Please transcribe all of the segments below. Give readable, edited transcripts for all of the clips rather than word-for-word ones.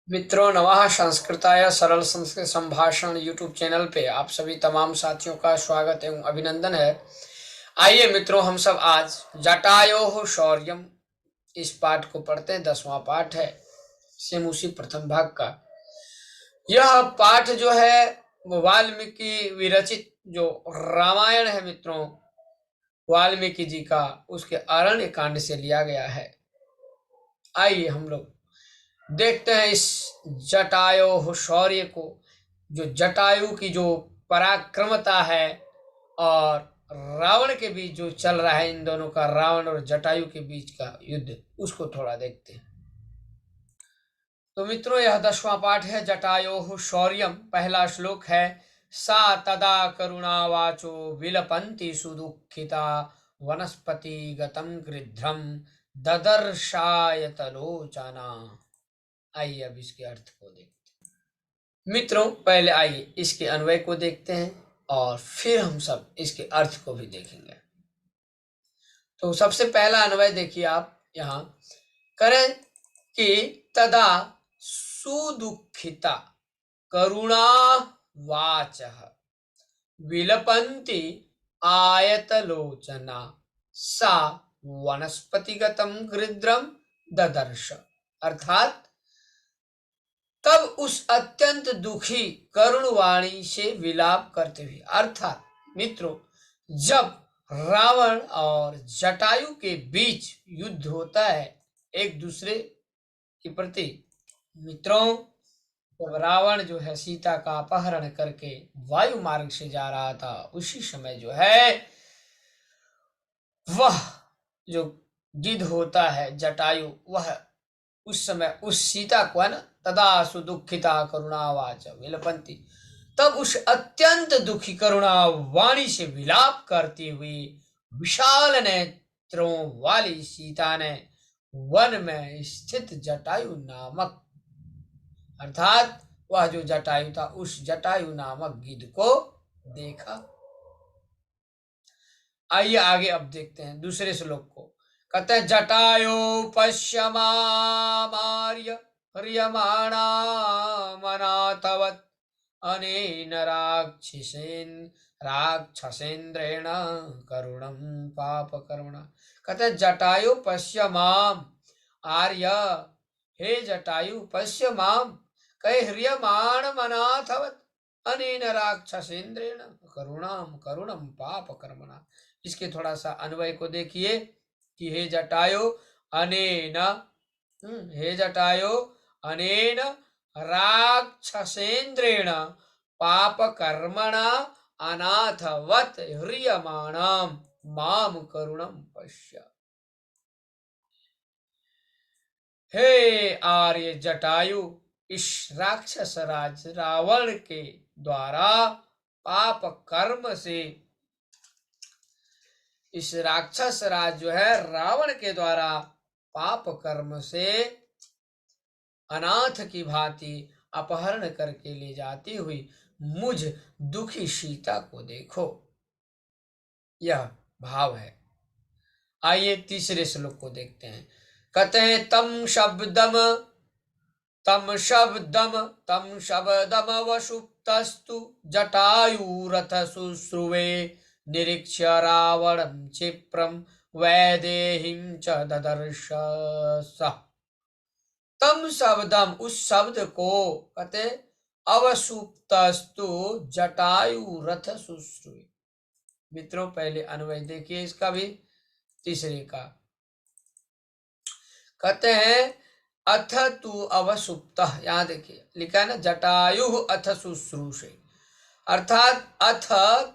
मित्रों, नमः संस्कृताय सरल संस्कृत संभाषण यूट्यूब चैनल पे आप सभी तमाम साथियों का स्वागत एवं अभिनंदन है। आइए मित्रों, हम सब आज जटायोः शौर्यम इस पाठ को पढ़ते हैं। 10वां पाठ है सेम उसी प्रथम भाग का। यह पाठ जो है वाल्मीकि विरचित जो रामायण है मित्रों, वाल्मीकि जी का, उसके अरण्य कांड से लिया गया है। आइए हम लोग देखते हैं इस जटायु शौर्य को, जो जटायु की जो पराक्रमता है और रावण के बीच जो चल रहा है, इन दोनों का, रावण और जटायु के बीच का युद्ध, उसको थोड़ा देखते हैं। तो मित्रों, यह 10वां पाठ है जटायोः शौर्यम। पहला श्लोक है, सा तदा करुणावाचो विलपन्ति सुदुःखिता वनस्पति गतं गृध्रम ददर्शायतलोचना। आइए अब इसके अर्थ को देखते हैं। मित्रों, पहले आइए इसके अन्वय को देखते हैं और फिर हम सब इसके अर्थ को भी देखेंगे। तो सबसे पहला अन्वय देखिए आप यहां करें कि तदा सुदुःखिता करुणा वाचः विलपन्ति आयतलोचना सा वनस्पतिगतं गृध्रम ददर्श। अर्थात तब उस अत्यंत दुखी करुण वाणी से विलाप करते हुए, अर्थात मित्रों, जब रावण और जटायु के बीच युद्ध होता है एक दूसरे के प्रति, मित्रों, जब रावण जो है सीता का अपहरण करके वायु मार्ग से जा रहा था, उसी समय जो है वह जो गिद्ध होता है जटायु, वह उस समय उस सीता को है ना, तदा सुदुःखिता करुणावाच विलपन्ति, तब उस अत्यंत दुखी करुणा वाणी से विलाप करती हुई विशाल नेत्रों वाली सीता ने वन में स्थित जटायु नामक, अर्थात वह जो जटायु था, उस जटायु नामक गिद्ध को देखा। आइए आगे अब देखते हैं दूसरे श्लोक को। कहते हैं, जटायो पश्यमार्य ह्रियमाणा मनाथवत् अनेन राक्षसेन्द्रेण करुणम पाप करुणा। कहते हैं, जटायु पश्य माम आर्य, हे जटायु पश्य माम, कहे ह्रियमाण मनाथवत् अनेन राक्षसेन्द्रेण करुणाम करुणम पाप कर्मणा। इसके थोड़ा सा अन्वय को देखिए कि हे जटायु अनेन, हे जटायु अनेन राक्षसेन्द्रेण पाप कर्मणा अनाथवत् ह्रियमाणम माम करुणम पश्य। हे आर्य जटायु, इस राक्षस राज रावण के द्वारा पाप कर्म से, इस राक्षस राज जो है रावण के द्वारा पाप कर्म से अनाथ की भांति अपहरण करके ले जाती हुई मुझ दुखी सीता को देखो, यह भाव है। आइए तीसरे श्लोक को देखते हैं। कहते हैं, तम शब्दम वसुप्तस्तु जटायुरथ शुश्रुवे निरीक्ष्य रावणं क्षिप्रं वैदेहीं च ददर्श सः। तम शब्दम, उस शब्द को, कहते अवसुप्तस्तु जटायु रथ शुश्रुवे। मित्रों, पहले अन्वय देखिए इसका भी, तीसरे का। कहते हैं, अथ तु अवसुप्तः, यहां देखिए लिखा है ना, जटायु अथ शुश्रूषे, अर्थात अथ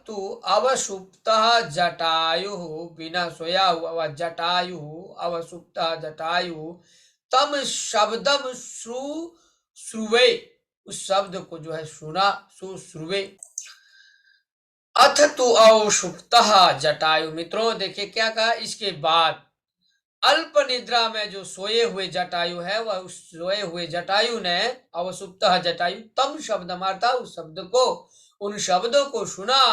तु अवसुप्तः जटायु, बिना सोया हुआ जटायु, अवसुप्तः जटायु, तम शब्दम श्रुवे, उस शब्द को जो है सुना, सुश्रुवे। अथ तु अवसुप्तः जटायु, मित्रों देखिए क्या कहा इसके बाद, अल्प निद्रा में जो सोए हुए जटायु है, वह उस सोए हुए जटायु ने, अवसुप्तः जटायु, तम शब्द मारता, उस शब्द को, उन शब्दों को सुना,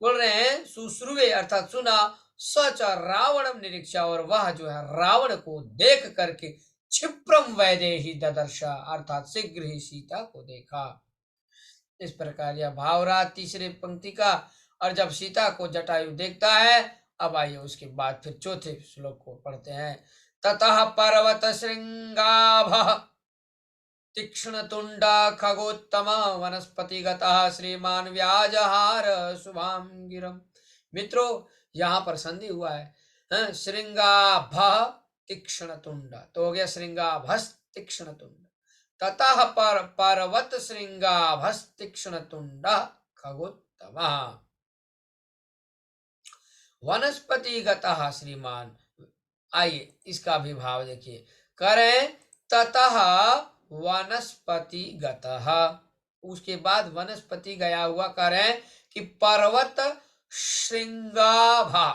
बोल रहे हैं सुश्रुवे अर्थात सुना, सच रावणम निरीक्षा, और वह जो है रावण को देख करके क्षिप्रम वैदेही ददर्शा, अर्थात शीघ्र ही सीता को देखा। इस प्रकार यह भाव रहा तीसरे पंक्ति का। और जब सीता को जटायु देखता है, अब आइए उसके बाद फिर चौथे श्लोक को पढ़ते हैं। ततः पर्वत श्रृंगाभ तीक्ष्ण तुंडा खगोत्तम वनस्पतिगतः श्रीमान व्याजहार शुभाम गिरम। मित्रों, यहाँ पर संधि हुआ है, श्रृंगाभ तीक्ष्ण तुंडा, तो हो गया श्रृंगाभस तीक्ष्ण तुंड। ततः पर्वत श्रृंगाभस तीक्ष्ण तुंड खगोत्तम वनस्पतिगतः श्रीमान। आइए इसका भी भाव देखिए, करें ततः वनस्पतिगतः, उसके बाद वनस्पति गया हुआ करें कि पर्वत श्रृंगाभा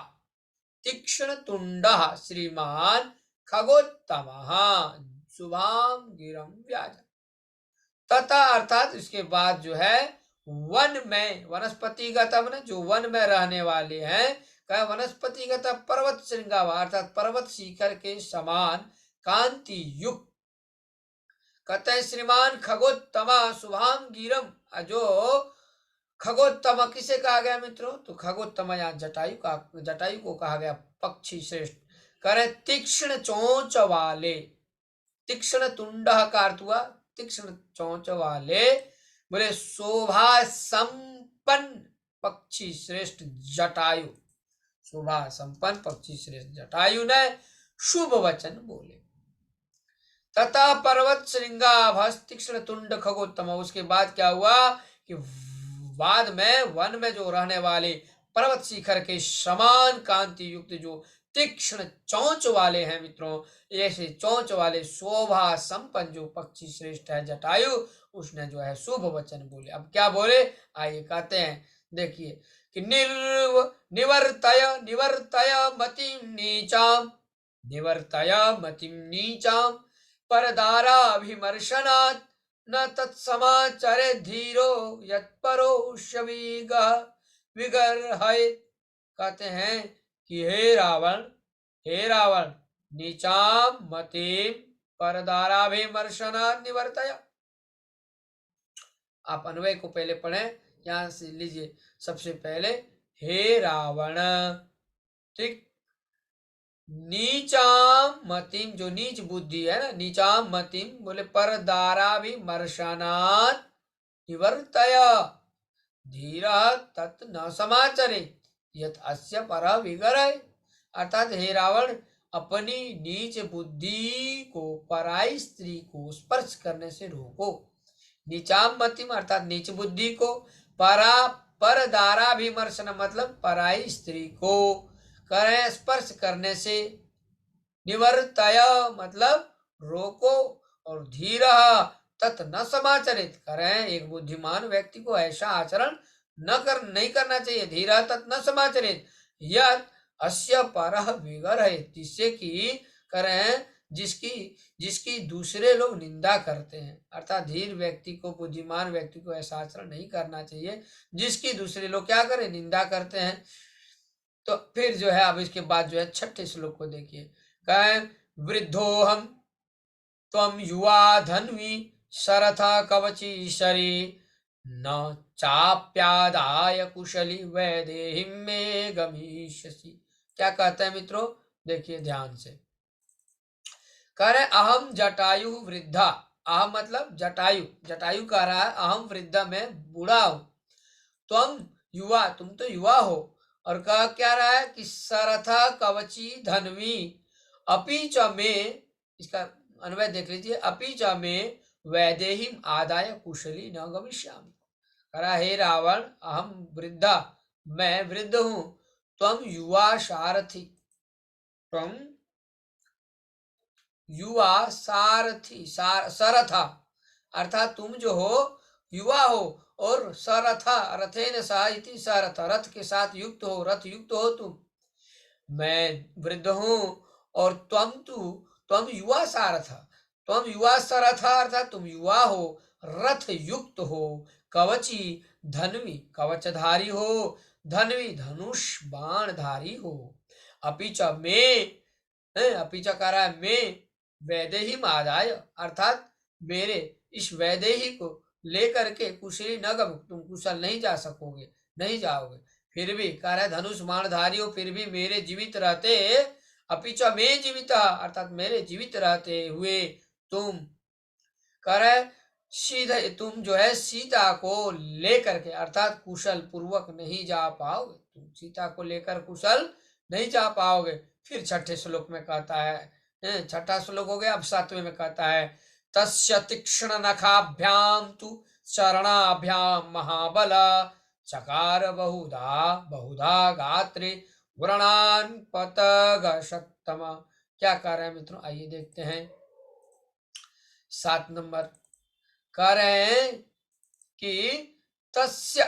तीक्ष्ण तुंड श्रीमान खगोत्तम शुभाम गिरम व्याज। तथा अर्थात इसके बाद जो है वन में, वनस्पतिगत जो वन में रहने वाले हैं, कहा वनस्पतिगत पर्वत श्रृंगावा, अर्थात पर्वत शिखर के समान कांति युक्त, कहते हैं श्रीमान खगोत्तमा शुभाम गिरम। जो खगोत्तम किसे कहा गया मित्रों? तो खगोत्तम यहाँ जटायु को कहा गया पक्षी श्रेष्ठ। करे तीक्ष्ण चोंच वाले, तीक्ष्ण तुंड का अर्थ हुआ तीक्ष्ण चोंच वाले, बोले शोभा संपन्न पक्षी श्रेष्ठ जटायु, शोभा संपन्न पक्षी श्रेष्ठ जटायु ने शुभ वचन बोले। तथा पर्वत श्रृंगाभस तीक्ष्ण तुंड खगोत्तम, उसके बाद क्या हुआ कि बाद में वन में जो रहने वाले पर्वत शिखर के समान कांति युक्त जो तीक्ष्ण चोंच वाले हैं मित्रों, ऐसे चोंच वाले शोभा संपन्न जो पक्षी श्रेष्ठ है जटायु, उसने जो है शुभ वचन बोले। अब क्या बोले आइए कहते हैं, देखिए कि निवर्तय मतिम नीचाम, निवर्तय मतिम नीचाम परदाराभिमर्शनात् न तत्समाचरे धीरो यत्परो शवीगः विगर्हयेत्। कहते हैं कि हे रावण नीचाम मतिम परदाराभिमर्शनात् निवर्तय। आप अन्वय को पहले पढ़ें, यहां से लीजिए सबसे पहले, हे रावण, ठीक, नीचाम मतिम जो नीच बुद्धि है ना, नीचाम मतिम बोले परदाराभिमर्शनात् निवर्तय धीरः तत् न समाचरेत् यत् अस्य परः विगरय। अर्थात हे रावण, अपनी नीच बुद्धि को पराई स्त्री को स्पर्श करने से रोको। नीचाम मतिम अर्थात नीच बुद्धि को, परदाराभिमर्शन मतलब पराई स्त्री को करें स्पर्श करने से, निवर्तय मतलब रोको, और धीर तत् न समाचरित करें, एक बुद्धिमान व्यक्ति को ऐसा आचरण नहीं करना चाहिए। धीर तत् न समाचरित यत् अस्य परः विगरह, जिससे कि करें जिसकी दूसरे लोग निंदा करते हैं। अर्थात धीर व्यक्ति को, बुद्धिमान व्यक्ति को ऐसा आचरण नहीं करना चाहिए जिसकी दूसरे लोग क्या करें, निंदा करते हैं। तो फिर जो है अब इसके बाद जो है छठे श्लोक को देखिए, कहें वृद्धोहम त्वं युवा धन्वी शरथा कवची शरी न चाप्यादाय कुशली वैदेहिं में गमिष्यसि। क्या कहते हैं मित्रों, देखिए ध्यान से, कह रहे अहम जटायु वृद्धा, अहम मतलब जटायु, जटायु कह रहा है अहम वृद्धा में बूढ़ा हूं, तुम युवा, तुम तो युवा हो, और कहा क्या रहा है कि सरथा कवची धनवी अपी च में, इसका अन्वय देख लीजिए, अपी च में वैदेहिम आदाय कुशली न गमिष्यामि। कहा हे रावण, अहम वृद्धा, मैं वृद्ध हूं, तुम युवा सारथी, तुम युवा सारथी, सरथा अर्थात तुम जो हो युवा हो, और सरथा रथेन सह इति सरथ, रथ के साथ युक्त हो, रथ युक्त हो तुम। मैं वृद्ध हूं और तुम युवा सारथ, तुम युवा सरथ अर्थात तुम युवा हो, रथ युक्त हो, कवची धनवी कवचधारी हो, धनवी धनुष बाणधारी हो, अपीच में, अपीच कह रहा है में, वैदेही मादाय, अर्थात मेरे इस वैदेही को लेकर के कुशली न गम, तुम कुशल नहीं जा सकोगे, नहीं जाओगे। फिर भी कह रहे धनुष बाणधारी हो, फिर भी मेरे जीवित रहते, अपिच में जीवित, अर्थात मेरे जीवित रहते हुए तुम कह रहे सीधे तुम जो है सीता को लेकर के, अर्थात कुशल पूर्वक नहीं जा पाओगे, तुम सीता को लेकर कुशल नहीं जा पाओगे। फिर छठे श्लोक में कहता है, छठा श्लोक हो गया, अब सातवें में कहता है तस्य तीक्ष्ण नखाभ्याम तु चरणाभ्याम महाबल चकार बहुधा बहुधा गात्रे व्रणान पतग सत्तम। क्या कह रहे हैं मित्रों, आइए देखते हैं। 7 नंबर कह रहे हैं कि तस्य,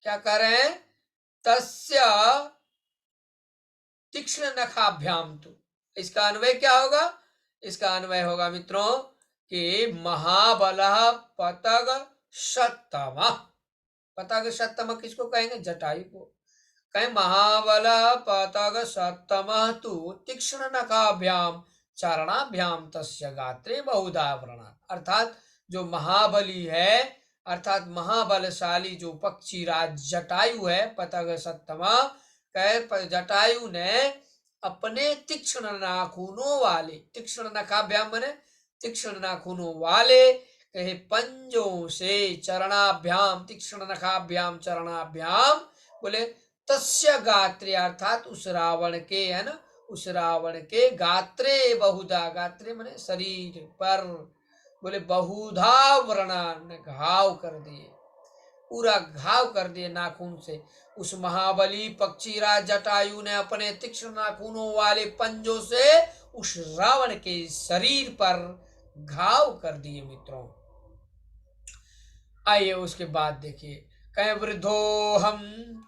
क्या कह रहे हैं, तस्य तीक्ष्ण नखाभ्याम तु, इसका अन्वय क्या होगा, इसका अन्वय होगा मित्रों कि महाबल पतग सत्तम। पतग सत्तम किसको कहेंगे, जटायु को। कहें महाबल पतग सत्तम तु तीक्ष्ण नखाभ्याम चरणाभ्याम तस्य गात्रे बहुधा व्रणा, अर्थात जो महाबली है, अर्थात महाबलशाली जो पक्षी राज जटायु है, पतग सत्तमा कहे जटायु ने अपने तीक्ष्ण नाखूनों वाले, तीक्ष्ण नखाभ्याम माने तीक्ष्ण नाखूनों वाले कहे पंजों से, चरणाभ्याम तीक्ष्ण नखाभ्याम चरणाभ्याम बोले तस्य गात्रे, अर्थात उस रावण के, है ना, उस रावण के गात्रे बहुधा, गात्रे माने शरीर पर, बोले बहुधा व्रणा, घाव कर दिए, पूरा घाव कर दिए नाखून से। उस महाबली पक्षीराज जटायु ने अपने तीक्ष्ण नाखूनों वाले पंजों से उस रावण के शरीर पर घाव कर दिए मित्रों। आइए उसके बाद देखिए, कहे वृद्धो हम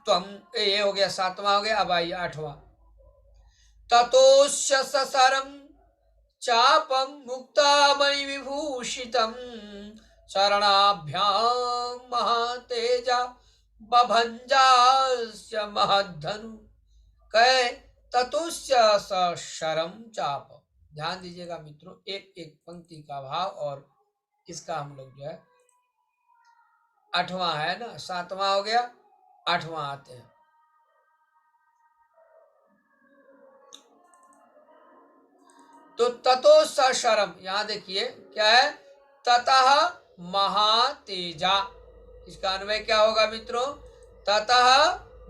त्वम, ये हो गया 7वां हो गया। अब आइए 8वां, ततोस्य ससरम चापम मुक्तामणि विभूषितम शरणाभ्याम महातेजा बभंजास्य महद्धनु। कहे ततुस्य सशरम चाप, ध्यान दीजिएगा मित्रों, एक एक पंक्ति का भाव, और इसका हम लोग जो है 8वां है ना, 7वां हो गया, 8वां आते हैं। तो ततो सशरम, यहां देखिए क्या है, ततः महातेजा, इसका अन्वय क्या होगा मित्रों, ततः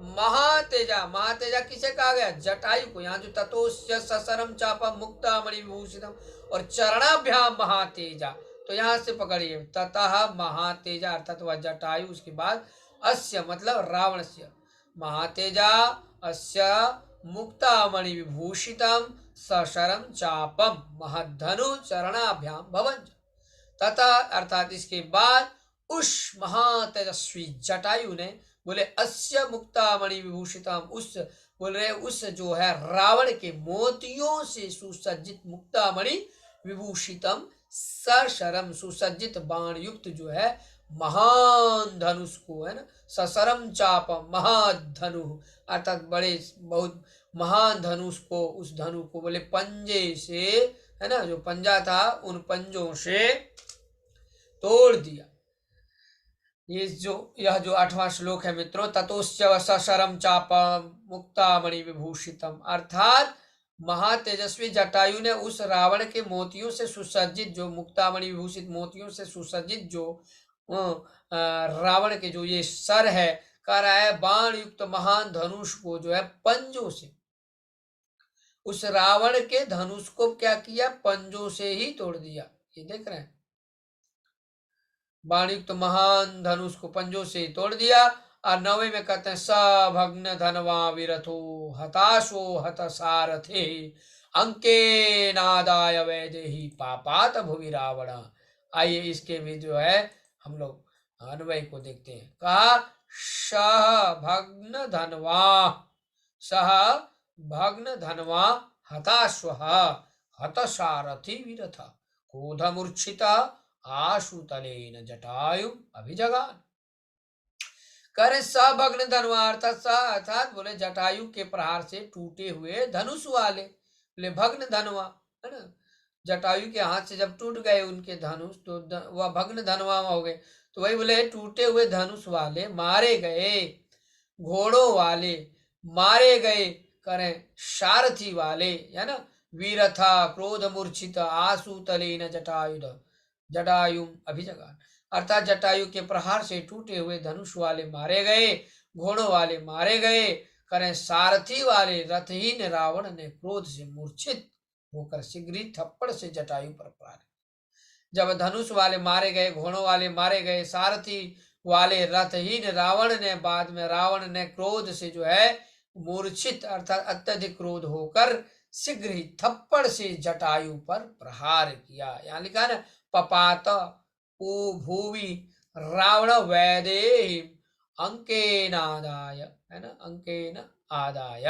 महातेजा, महातेजा किसे कहा गया, जटायु को। यहाँ जो ततोस्य ससरम चापम मुक्तामणि विभूषितम और चरणाभ्याम महातेजा, तो यहां से पकड़िए, ततः महातेजा अर्थात वह जटायु, उसके बाद अस्य मतलब रावण से, महातेजा अस्य मुक्तामणि विभूषितम सशरम चापम महद्धनु चरणाभ्याम भवंज, तथा अर्थात इसके बाद उस महातेजस्वी जटायु ने, बोले अस्य मुक्तामणि विभूषितम, उस बोल रहे उस जो है रावण के मोतियों से सुसज्जित मुक्तामणि विभूषितम सशरम, सुसज्जित बाण युक्त जो है महान धनुष को, है ना, सशरम चापम महाधनु, अर्थात बड़े बहुत महान धनुष को, उस धनु को बोले पंजे से, है ना, जो पंजा था उन पंजों से तोड़ दिया। यह जो 8वां श्लोक है मित्रों, ततोस्य सशरम चापम मुक्तामणि विभूषितम, अर्थात महातेजस्वी जटायु ने उस रावण के मोतियों से सुसज्जित, जो मुक्तामणि विभूषित मोतियों से सुसज्जित जो रावण के जो ये सर है, कह रहा है बाण युक्त महान धनुष को जो है पंजों से, उस रावण के धनुष को क्या किया, पंजों से ही तोड़ दिया। ये देख रहे हैं, बाण युक्त महान धनुष को पंजों से ही तोड़ दिया। और 9वें में कहते हैं सभग्न धनवा विरथो हताशो हत सारथे अंके नादाय वैदेही पापात भुवि रावण। आइए इसके भी जो है हम लोग अन्वय को देखते हैं। कहा सह भग्न धनवा, सह भग्न धनवा हताश्व हत सारथी विरथ क्रोधमूर्छिता आशुतलेन जटायु अभिजगान। करे सभग्न धनवा, अर्थात बोले जटायु के प्रहार से टूटे हुए धनुष वाले, बोले भग्न धनवा, है ना, जटायु के हाथ से जब टूट गए उनके धनुष तो वह भग्न धनवाम हो गए। तो वही बोले टूटे हुए धनुष वाले मारे गए, घोड़ों वाले मारे गए, करें सारथी वाले, है ना। वीरथा क्रोध मूर्छित आसु तलेन जटायुध जटायुम अभिजगान, अर्थात जटायु के प्रहार से टूटे हुए धनुष वाले मारे गए, घोड़ों वाले मारे गए, करें सारथी वाले रथहीन रावण ने क्रोध से मूर्छित होकर शीघ्र ही थप्पड़ से जटायु पर प्रहार। जब धनुष वाले मारे गए, घोड़ों वाले मारे गए, सारथी वाले रथहीन रावण ने, बाद में रावण ने क्रोध से जो है मूर्छित अर्थात अत्यधिक क्रोध होकर शीघ्र ही थप्पड़ से जटायु पर प्रहार किया। यहाँ लिखा है ना, पपात भूवि रावण वैदेही अंकेन आदाय, है ना, अंकेन आदाय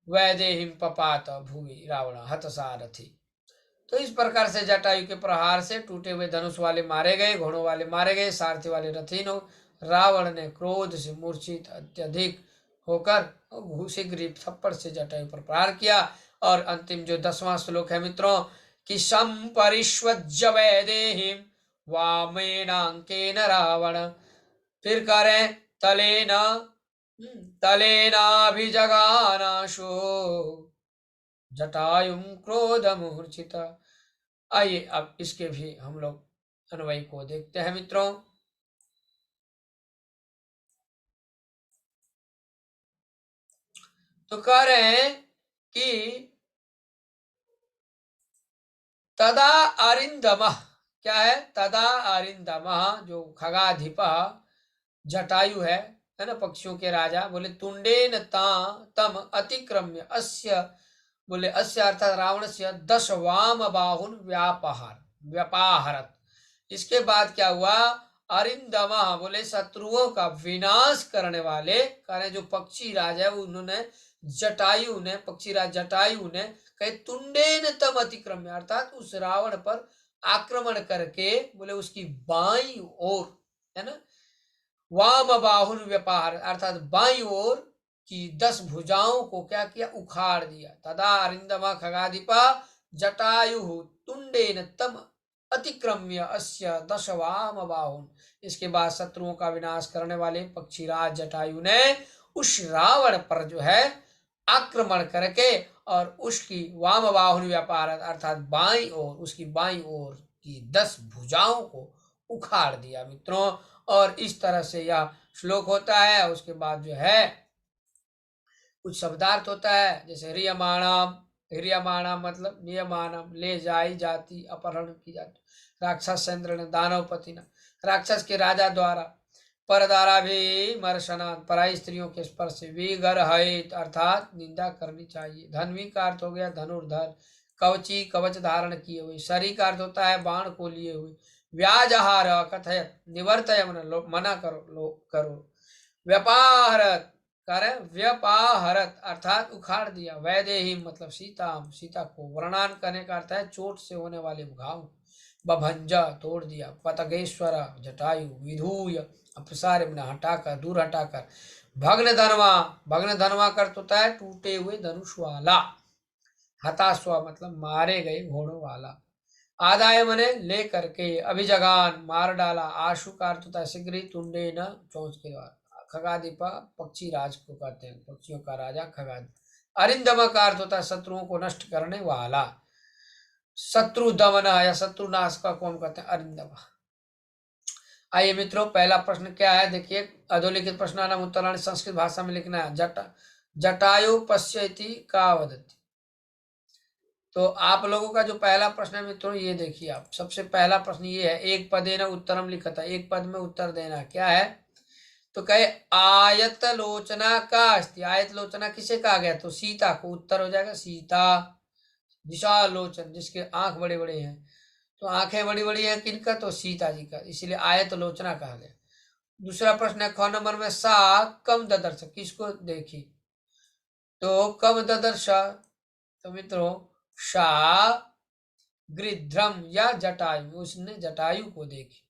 वैदेहिम पपात भूवि रावण हतसारथी। तो इस प्रकार से जटायु के प्रहार से टूटे हुए धनुष वाले मारे गए, घोड़ों वाले मारे गए, सारथी वाले रथीन हो। रावण ने क्रोध से मूर्छित अत्यधिक होकर शीघ्र थप्पड़ से जटायु पर प्रहार किया। और अंतिम जो 10वां श्लोक है मित्रों, कि संपरिष्वज्य वैदेहिम वामेनांकेन रावण, फिर करें तलेनाभिजगानाशो जटायुम क्रोध मूर्छिता। आइए अब इसके भी हम लोग अन्वय को देखते हैं मित्रों। तो कह रहे हैं कि तदा अरिंदम, क्या है, तदा अरिंदम जो खगाधिप जटायु है ना, पक्षियों के राजा, बोले तुंडेन तम अतिक्रम्य अस्य, बोले अस्य अर्थात रावण से 10 वाम बाहुन व्यापाहरत। इसके बाद क्या हुआ, अरिंदमा बोले शत्रुओं का विनाश करने वाले, करे जो पक्षी राजा है उन्होंने जटायु ने, पक्षी राज जटायु ने कहे तुंडेन तम अतिक्रम्य, अर्थात उस रावण पर आक्रमण करके बोले उसकी बाई ओर, है ना, वाम बाहुन व्यापार अर्थात बाई ओर की 10 भुजाओं को क्या किया, उखाड़ दिया। तदा अरिंदमा खगाधिपा जटायु तुंडेन तम अतिक्रम्य अस्य 10 वाम बाहुन। इसके बाद शत्रुओं का विनाश करने वाले पक्षीराज जटायु ने उस रावण पर जो है आक्रमण करके और उसकी वाम बाहुन व्यापार अर्थात बाई ओर, उसकी बाई ओर की 10 भुजाओं को उखाड़ दिया मित्रों। और इस तरह से यह श्लोक होता है। उसके बाद जो है कुछ शब्दार्थ होता है, जैसे रियमाणाम, हिरियमाणाम मतलब नियमानम, ले जाई जाती, अपहरण की जाती, राक्षस चंद्र ने दानवपति ने, राक्षस के राजा द्वारा, पर द्वारा भी मर्शना, पराई स्त्रियों के स्पर्श से, विगर हित अर्थात निंदा करनी चाहिए, धनवी का अर्थ हो गया धनुर्धर, कवची कवच धारण किए हुए, शरी का अर्थ होता है बाण को लिए हुए, व्याजहार कथयत निवर्तय मना करो, व्यापाहरत कारण व्यापाहरत अर्थात उखाड़ दिया, वैदेही मतलब सीता को, वर्णान करने का अर्थ है चोट से होने वाले घाव, बभंजा तोड़ दिया, पतगेश्वर जटायु विधूय अपसार हटाकर, दूर हटाकर, भग्न धनवा कर होता है टूटे हुए धनुष वाला, हताश्वा मतलब मारे गए घोड़ों वाला, आदाय मने ले करके, अभिजगान मार डाला, आशु का अर्थ होता है शीघ्र, तुंडे न चोंच के द्वारा, खगाधिपा पक्षी राज को कहते हैं, पक्षियों का राजा खगाधिप, अरिंदमा का अर्थ होता है शत्रुओं को नष्ट करने वाला, शत्रु दमन या शत्रुनाश का कौन कहते हैं, अरिंदमा। आइए मित्रों पहला प्रश्न क्या है देखिए, अधोलिखित प्रश्नानाम उत्तराणि संस्कृत भाषा में लिखना है। जटायु पश्यति का वदति। तो आप लोगों का जो पहला प्रश्न है मित्रों ये देखिए, आप सबसे पहला प्रश्न ये है, एक पदेन उत्तरम लिखा था, एक पद में उत्तर देना, क्या है, तो कहे आयत लोचना का अस्ति, आयत लोचना किसे कहा गया, तो सीता को, उत्तर हो जाएगा सीता, विशाल लोचन जिसके आंख बड़े बड़े हैं, तो आंखें बड़ी बड़ी हैं किनका, तो सीता जी का, इसलिए आयत लोचना कहा गया। दूसरा प्रश्न है ख नंबर में, सा कम ददर्श किसको देखी, तो कम ददर्श, तो मित्रों शा गृध्रम या जटायु, उसने जटायु को देखी।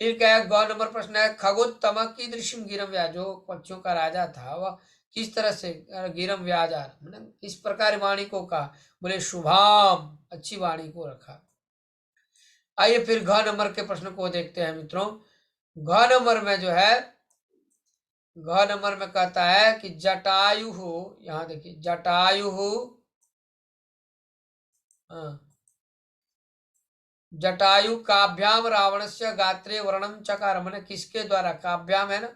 फिर क्या है, ग नंबर प्रश्न है, खगोत्तम कीदृशम गिरम, या जो पक्षियों का राजा था वह किस तरह से गिरम व्याजार, मतलब इस प्रकार वाणी को कहा। बोले शुभाम, अच्छी वाणी को रखा। आइए फिर घ नंबर के प्रश्न को देखते हैं मित्रों। घ नंबर में जो है, घ नंबर में कहता है कि जटायु हो, यहां देखिए जटायु हो, जटायु काभ्याम रावणस्य गात्रे वर्णम चकार, मैंने किसके द्वारा, काभ्याम है ना,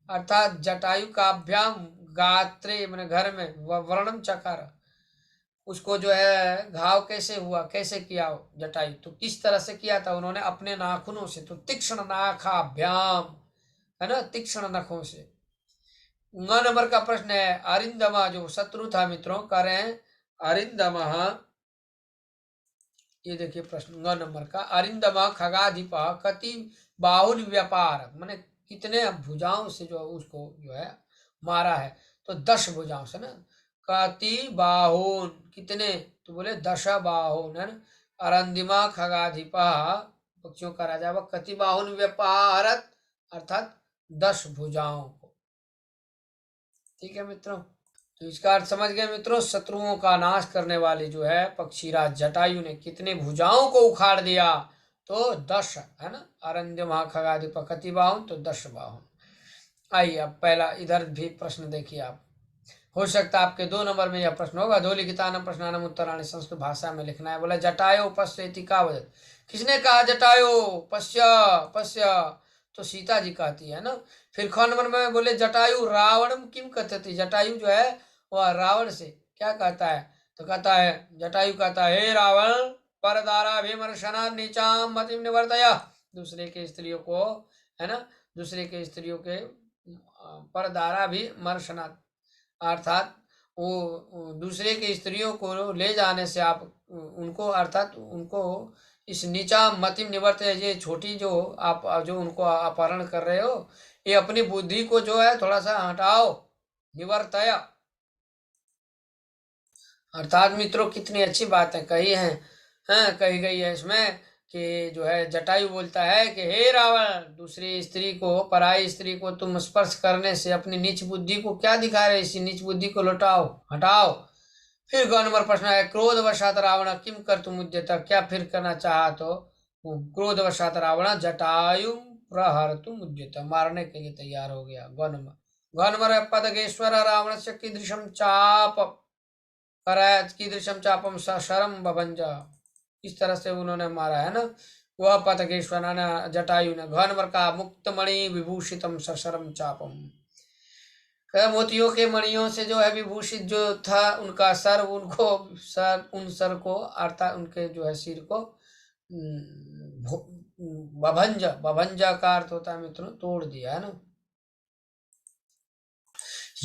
अर्थात जटायु काभ्याम गात्रे मैंने घर में वर्णम चकार, उसको जो है घाव कैसे हुआ, कैसे किया जटायु, तो किस तरह से किया था उन्होंने, अपने नाखूनों से, तो तीक्ष्ण नाखाभ्याम है ना, तीक्ष्ण नखों से। 9 नंबर का प्रश्न है, अरिंदमा जो शत्रु था मित्रों, कह रहे हैं अरिंदमा, ये देखिए प्रश्न 9 नंबर का, अरिंदमा खगाधिपा कति बाहुल व्यापार, मैंने कितने भुजाओं से जो उसको जो है मारा है, तो 10 भुजाओं से ना, कति बाहुन कितने, तो बोले 10 बाहुन है ना, अरिंदमा खगाधिपा पक्षियों का राजा, वह कति बाहुन व्यापारत, अर्थात 10 भुजाओं को। ठीक है मित्रों, तो इसका अर्थ समझ गए मित्रों, शत्रुओं का नाश करने वाले जो है पक्षीराज जटायु ने कितने भुजाओं को उखाड़ दिया, तो 10 है ना, अरण्य महाखगाधिप कति बाहुन, तो 10 बाहुन। आइए अब पहला इधर भी प्रश्न देखिए आप, हो सकता है आपके 2 नंबर में यह प्रश्न होगा। धोलिखितानम प्रश्नानम उत्तराणि, संस्कृत भाषा में लिखना है। बोला जटायो पश्यति का वजह, किसने कहा जटायो पश्य पश्य, तो सीता जी कहती है ना। फिर ख नंबर में बोले जटायु रावणम किम कथति, जटायु जो है वह रावण से क्या कहता है, तो कहता है जटायु कहता है, हे रावण परदाराभिमर्शना नीचाम मतिम निवर्तय, दूसरे के स्त्रियों को है ना, दूसरे के स्त्रियों के परदाराभिमर्शना, अर्थात वो दूसरे के स्त्रियों को ले जाने से आप उनको, अर्थात उनको इस नीचा मतिम निवर्त, ये छोटी जो आप जो उनको अपहरण कर रहे हो, ये अपनी बुद्धि को जो है थोड़ा सा हटाओ, निवर्तया, अर्थात मित्रों कितनी अच्छी बातें कही हैं, कही गई है इसमें कि जो है जटायु बोलता है कि हे रावण, दूसरी स्त्री को, पराई स्त्री को तुम स्पर्श करने से अपनी नीच बुद्धि को क्या दिखा रहे, इसी नीच बुद्धि को लौटाओ, हटाओ। फिर 2 नंबर प्रश्न है, क्रोधवशात रावण किम कर तुम उद्यत, क्या फिर करना चाहा, तो क्रोधवशात रावण जटायु प्रहर तुम उद्यत, मारने के लिए तैयार हो गया। 2 नंबर पदगेश्वर रावण से कीदृशम चाप करायत कीदृशम चापम सशरम बभंजा, इस तरह से उन्होंने मारा है ना, वह पतकेश्वर जटायु ने। घ नंबर का मुक्तमणि विभूषितम सशरम चापम, मोतियों के मणियों से जो है विभूषित जो था उनका सर, उनको सर, उन सर को, अर्थात उनके जो है सिर को बभंज, बभंजा का अर्थ होता है मित्रों तोड़ दिया है ना।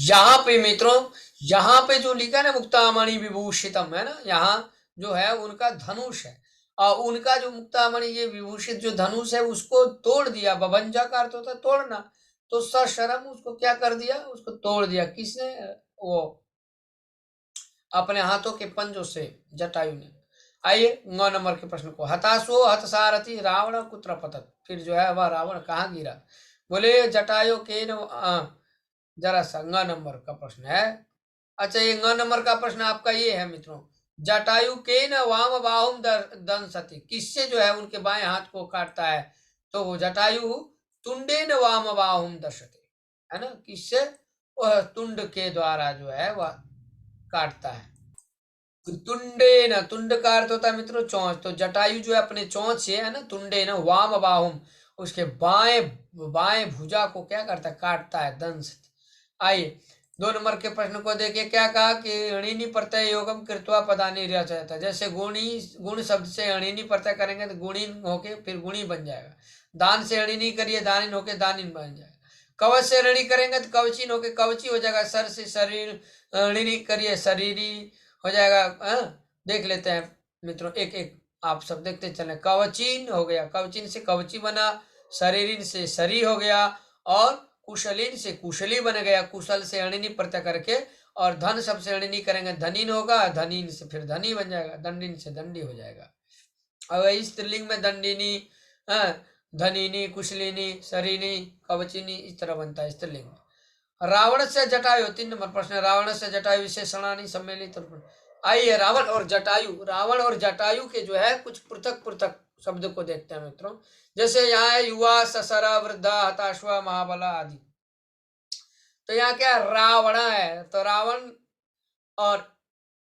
यहाँ पे मित्रों, यहाँ पे जो लिखा है ना मुक्तामणि विभूषितम है ना, यहाँ जो है उनका धनुष है, और उनका जो मुक्तामणि ये विभूषित जो धनुष है उसको तोड़ दिया, बभंजा का अर्थ होता है तोड़ना, तो सशरम उसको क्या कर दिया, उसको तोड़ दिया, किसने, वो अपने हाथों के पंजों से, जटायु ने। आइए 9 नंबर के प्रश्न को, हताशो हतसारथी रावण कुत्र पतत, फिर जो है वह रावण कहाँ गिरा, बोले जटायु के जरा सा 9 नंबर का प्रश्न है। अच्छा ये 9 नंबर का प्रश्न आपका ये है मित्रों, जटायु के न वाम बाहुम दंसति, किससे जो है उनके बाएं हाथ को काटता है, तो वो जटायु तुंडे न वाम बाहुम दशते, है ना, किससे, वह तुंड के द्वारा जो है वह काटता है। तुंडे न, तुंड का अर्थ होता है मित्रों चोंच, तो जटायु जो है अपने चोंच से है ना, तुंडे न वाम बाहुम, उसके बाएं भुजा को क्या करता है, काटता है, दंस। आइए 2 नंबर के प्रश्न को देखिए, क्या कहा कि अणिनी प्रत्यय योगम कृत्वा पदानी रहता, जैसे गुण शब्द से अणिनी प्रत्यय करेंगे तो गुणीन होके फिर गुणी बन जाएगा, दान से अणिनी करिए दानिन होके दानिन बन जाएगा, कवच से ऋणी करेंगे तो कवचिन होके कवची हो जाएगा, सर से शरीर ऋणी करिए शरीरी हो जाएगा। देख लेते हैं मित्रों, एक एक आप सब देखते चले, कवचिन हो गया, कवचिन से कवची बना, शरीरिन से शरी हो गया, और कुशलिन से कुशली बन गया, कुशल से अणिनी प्रत्यय करके, और धन शब्द से अणिनी करेंगे धनीन होगा, धनीन से फिर धनी बन जाएगा, दंडिन से दंडी हो जाएगा। अब इस स्त्रीलिंग में दंडिनी, धनीनी, कुशलिनी, शरीनी, कवचिनी, इस तरह बनता है स्त्रीलिंग में। रावण से जटायु, 3 नंबर प्रश्न, रावण से जटायु विशेषणानि सम्मिलित। आइए रावण और जटायु के जो है कुछ पृथक पृथक शब्द को देखते हैं मित्रों। जैसे यहाँ है युवा, ससरा, वृद्धा, हताश्वा, महाबला आदि। तो यहाँ क्या रावण है, तो रावण और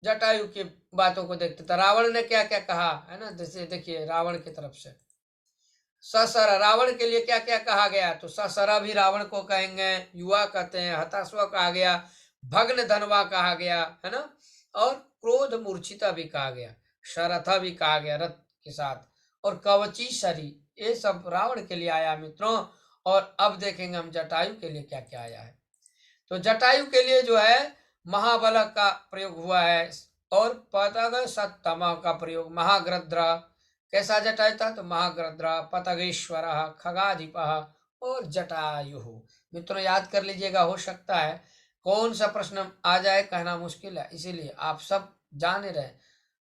जटायु की बातों को देखते थे। रावण ने क्या क्या कहा है ना, जैसे देखिए रावण की तरफ से ससरा, रावण के लिए क्या क्या कहा गया, तो ससरा भी रावण को कहेंगे, युवा कहते हैं, हताश्वा कहा गया, भग्न धनवा कहा गया है ना, और क्रोध मूर्छिता भी कहा गया, शरथा भी कहा गया रथ के साथ, और कवची शरी, ये सब रावण के लिए आया मित्रों। और अब देखेंगे हम जटायु के लिए क्या क्या आया है। तो जटायु के लिए जो है महाबल का प्रयोग हुआ है, और पतग सत्तम का प्रयोग, महाग्रद्र, कैसा जटायु था, तो महाग्रद्र, पतगेश्वर, खगाधिप और जटायु। मित्रों याद कर लीजिएगा, हो सकता है कौन सा प्रश्न आ जाए कहना मुश्किल है, इसीलिए आप सब जाने रहे,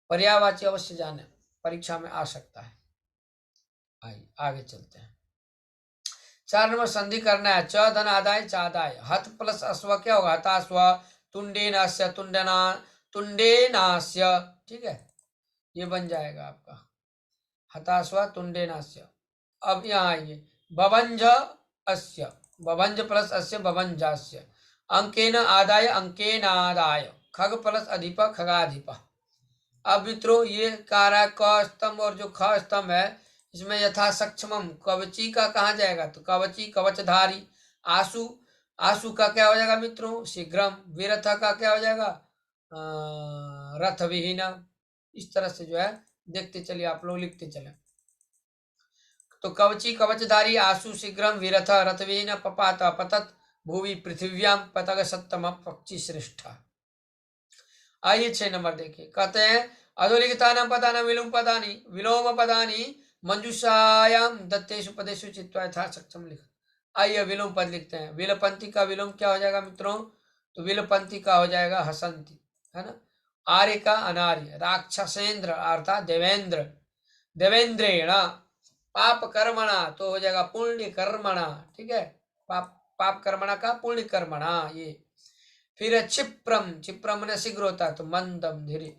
पर्यायवाची अवश्य जाने, परीक्षा में आ सकता है। आइए आगे चलते हैं। 4 नंबर संधि करना है, च धन आदाय चादाय, हत प्लस अश्व क्या होगा, हताश्व, तुंडेनास्य, तुंडेनास्य, ठीक है, ये बन जाएगा आपका हताश्व तुंडेनास्य। अब यहाँ आइए, बभंज अस्य, बभंज प्लस अस्य बभंजास्य, अंकेन आदाय अंकेनादाय, खग प्लस अधिप खगाधिप। अब मित्रों ये कार्य क स्तंभ और जो ख स्तंभ है, इसमें यथा सक्षमम, कवची का कहाँ जाएगा, तो कवची कवचधारी, आशु, आशु का क्या हो जाएगा मित्रों, शीघ्रम, विरथ का क्या हो जाएगा, रथ विहीन। इस तरह से जो है देखते चलिए, आप लोग लिखते चले। तो कवची कवचधारी, आशु शीघ्रम, विरथ रथविहीन, पपात पतत, भूवि पृथिव्याम, पतग सत्तम, पक्षी श्रेष्ठ। आइए 6 नंबर देखिए, कहते हैं अधोलिखितानां पदानां विलोम पदानि मंजूषायाम दत्तेषु पदेषु चित्वा यथा सक्षम लिख। आइए विलोम पद लिखते हैं। विलपंथी का विलोम क्या हो जाएगा मित्रों, तो विलपंथी का हो जाएगा हसंती, है ना। आर्य का अनार्य, राक्षसेंद्र अर्थात देवेंद्र, देवेंद्रेण, पाप कर्मणा तो हो जाएगा पुण्य कर्मणा, ठीक है, पाप कर्मणा का पुण्य कर्मणा ये। फिर क्षिप्रम, क्षिप्रम ने शीघ्र होता है तो मंदम धीरे,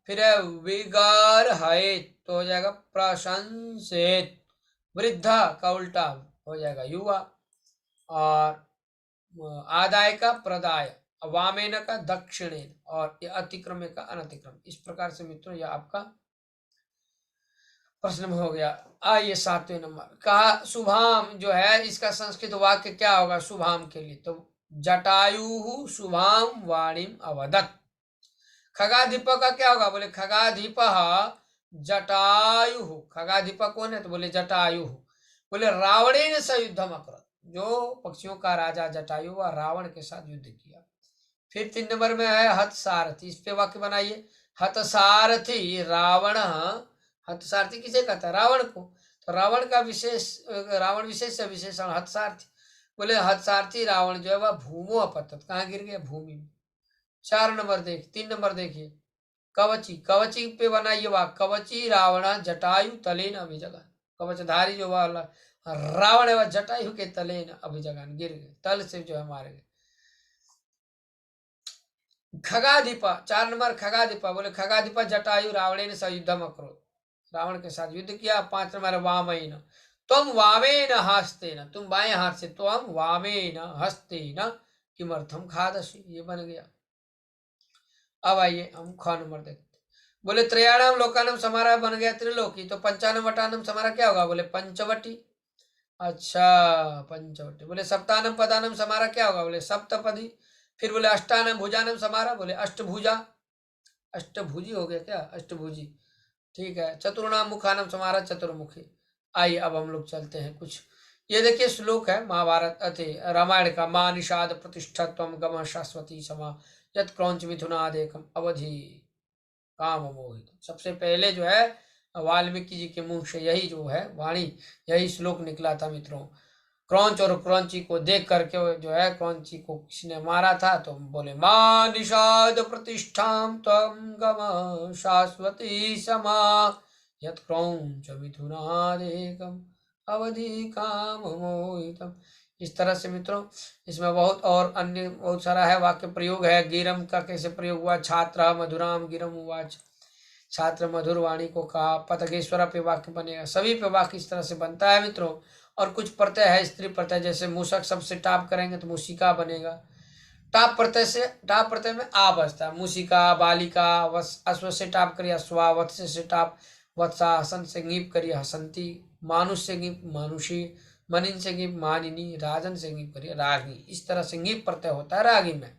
फिर विगार हयेत तो हो जाएगा प्रशंसित, वृद्धा का उल्टा हो जाएगा युवा, और आदाय का प्रदाय, वामेन का दक्षिणेन, और अतिक्रम का अनतिक्रम। इस प्रकार से मित्रों यह आपका प्रश्न हो गया। आइए 7वें नंबर, कहा शुभाम जो है इसका संस्कृत वाक्य क्या होगा शुभाम के लिए, तो जटायु शुभाम वाणीम अवदत्। खगाधिप का क्या होगा, बोले खगाधिप जटायु, खगाधिप कौन है, तो बोले जटायु। बोले रावणेन स युद्धम अकरत, जो पक्षियों का राजा जटायु व रावण के साथ युद्ध किया। फिर 3 नंबर में है हत सारथी, इस पे वाक्य बनाइए, हत सारथी रावण, हत सारथी किसे कहता है, रावण को, तो रावण का विशेष, रावण विशेष से विशेषण हत सारथी। बोले हत सारथी रावण जो है वह भूमो अपतत, कहाँ गिर गया, भूमि में। 4 नंबर देख, 3 नंबर देखिए, कवची, कवची पे बनाइए वाक्य, कवची रावण जटायु तलेन अभिजगन, कवचधारी जो वाला रावण है वह जटायु के तलेन अभिजगन, गिर गए, तल से जो है मारे गए। खगाधिपा, 4 नंबर खगाधिपा, बोले खगाधिपा जटायु रावणेन स युद्धम अकरोत्, रावण के साथ युद्ध किया। 5 नंबर वामेन, तुम वामेन हस्तेन, तुम बाएं हाथ से, तुम वामेन हस्तेन किमर्थम खादसि, ये बन गया। अब आइए हम ख नंबर देखते, बोले त्रयाणाम लोकानाम समारा बन गया त्रिलोकी, तो पंचानम वटानम समारा क्या होगा, बोले पंचवटी, अच्छा पंचवटी। बोले सप्तानम पदानम समारा क्या होगा, बोले सप्तपदी। फिर बोले अष्टानम भुजानम समारा, बोले अष्टभुजा, अष्टभुजी हो गया क्या, अष्टभुजी, ठीक है। चतुर्णाम मुखानम समारा चतुर्मुखी। आइए अब हम लोग चलते हैं कुछ, ये देखिए श्लोक है महाभारत अति रामायण का, मां निषाद प्रतिष्ठा त्वम गम शाश्वती समा यत क्रौंच मिथुनादेकम अवधि काम मोहित। सबसे पहले जो है वाल्मीकि जी के मुंह से यही जो है वाणी, यही श्लोक निकला था मित्रों। क्रौंच और क्रौंची को देख करके जो है, क्रौंची को किसने मारा था, तो बोले मां निषाद प्रतिष्ठाम त्वं गम शाश्वती समा यत क्रौंच मिथुनादेकम अवधि काम मोहितम। इस तरह से मित्रों इसमें बहुत और अन्य बहुत सारा है, वाक्य प्रयोग है। गिरम का कैसे प्रयोग हुआ, छात्र मधुराम गिरम उवाच, छात्र मधुर वाणी को कहा। पतगेश्वर पे वाक्य बनेगा, सभी पे वाक्य इस तरह से बनता है मित्रों। और कुछ प्रत्यय है स्त्री प्रत्यय, जैसे मूषक शब्द से टाप करेंगे तो मूषिका बनेगा। टाप प्रत्यय से, टाप प्रत्यय में आ बजता है। मूषिका, बालिका, अश्व से टाप करिए अश्वा, वत्स से टाप वत्सा, हसन से गीप करिए हसंती, मानुष से गीप मानुषी, मनिन से गीप मानिनी, राजन से गीप करिए रागी। इस तरह से गीप प्रत्यय होता है रागी में।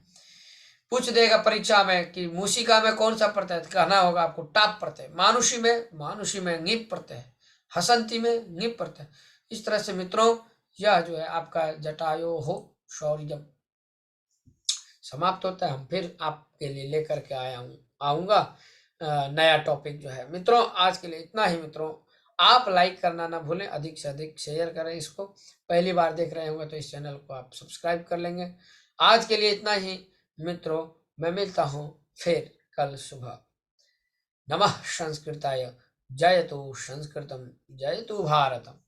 पूछ देगा परीक्षा में कि मूषिका में कौन सा प्रत्यय, कहना होगा आपको टाप प्रत्यय। मानुषी में ङीप प्रत्यय, हसंती में ङीप प्रत्यय। इस तरह से मित्रों यह जो है आपका जटायो हो शौर्यम समाप्त होता है। हम फिर आपके लिए लेकर के आऊंगा नया टॉपिक जो है। मित्रों आज के लिए इतना ही। मित्रों आप लाइक करना ना भूलें, अधिक से अधिक शेयर करें इसको। पहली बार देख रहे होंगे तो इस चैनल को आप सब्सक्राइब कर लेंगे। आज के लिए इतना ही मित्रों, मैं मिलता हूं फिर कल सुबह। नमः संस्कृताय, जयतु संस्कृतम, जयतु भारतम।